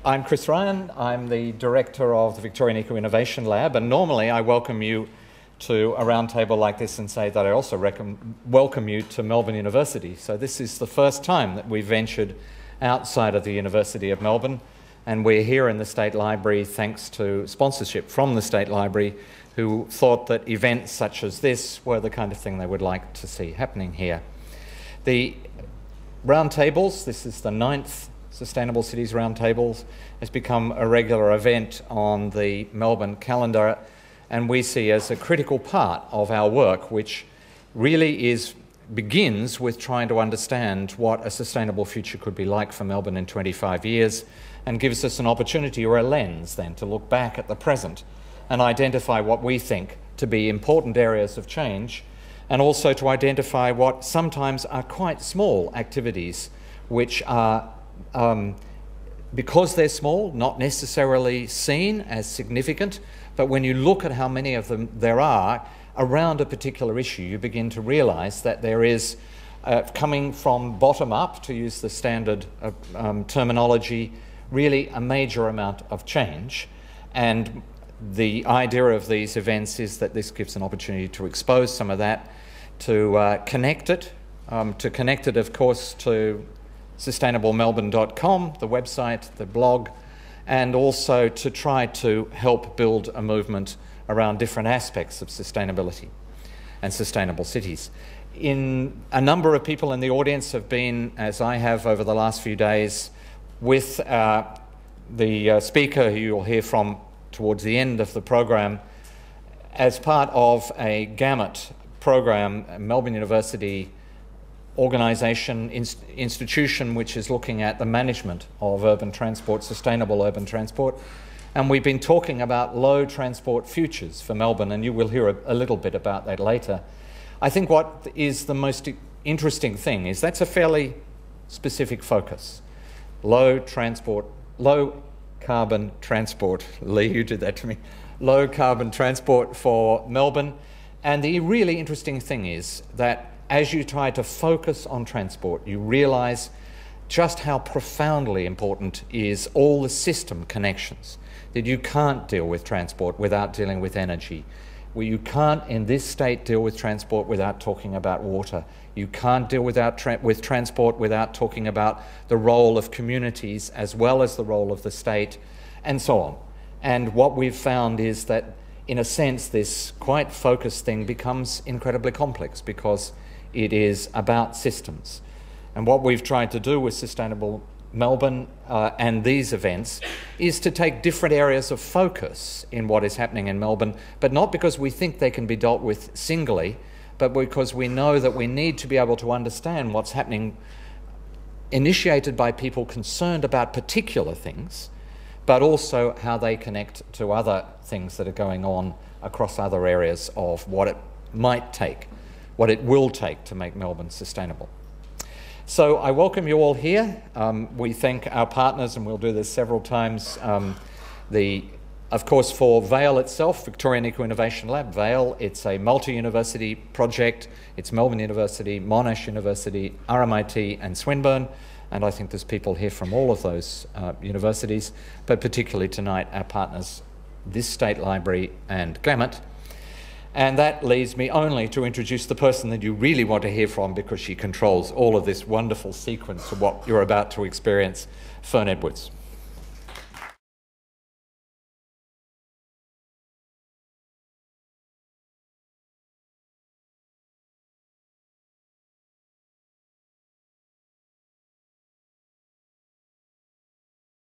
I'm Chris Ryan. I'm the director of the Victorian Eco-Innovation Lab, and normally I welcome you to a roundtable like this and say that I also welcome you to Melbourne University. So this is the first time that we've ventured outside of the University of Melbourne, and we're here in the State Library thanks to sponsorship from the State Library, who thought that events such as this were the kind of thing they would like to see happening here. The roundtables, this is the 9th Sustainable Cities Roundtables, has become a regular event on the Melbourne calendar, and we see as a critical part of our work, which really begins with trying to understand what a sustainable future could be like for Melbourne in 25 years, and gives us an opportunity or a lens then to look back at the present and identify what we think to be important areas of change, and also to identify what sometimes are quite small activities which are, because they're small, not necessarily seen as significant, but when you look at how many of them there are around a particular issue, you begin to realise that there is, coming from bottom up, to use the standard terminology, really a major amount of change. And the idea of these events is that this gives an opportunity to expose some of that, to connect it, of course, to sustainablemelbourne.com, the website, the blog, and also to try to help build a movement around different aspects of sustainability and sustainable cities. A number of people in the audience have been, as I have over the last few days, with the speaker who you'll hear from towards the end of the program, as part of a gamut program, Melbourne University organisation, institution which is looking at the management of urban transport, sustainable urban transport. And we've been talking about low transport futures for Melbourne, and you will hear a little bit about that later. I think what is the most interesting thing is that's a fairly specific focus. Low carbon transport. Lee, you did that to me. Low carbon transport for Melbourne. And the really interesting thing is that as you try to focus on transport, you realise just how profoundly important is all the system connections. That you can't deal with transport without dealing with energy. You can't, in this state, deal with transport without talking about water. You can't deal with transport without talking about the role of communities as well as the role of the state, and so on. And what we've found is that, in a sense, this quite focused thing becomes incredibly complex because it is about systems. And what we've tried to do with Sustainable Melbourne and these events is to take different areas of focus in what is happening in Melbourne, but not because we think they can be dealt with singly, but because we know that we need to be able to understand what's happening, initiated by people concerned about particular things, but also how they connect to other things that are going on across other areas of what it might take, what it will take to make Melbourne sustainable. So I welcome you all here. We thank our partners, and we'll do this several times. Of course, for VAIL itself, Victorian Eco-Innovation Lab, VAIL, it's a multi-university project. It's Melbourne University, Monash University, RMIT and Swinburne. And I think there's people here from all of those universities, but particularly tonight, our partners, this State Library and Gamut. And that leaves me only to introduce the person that you really want to hear from, because she controls all of this wonderful sequence of what you're about to experience, Fern Edwards.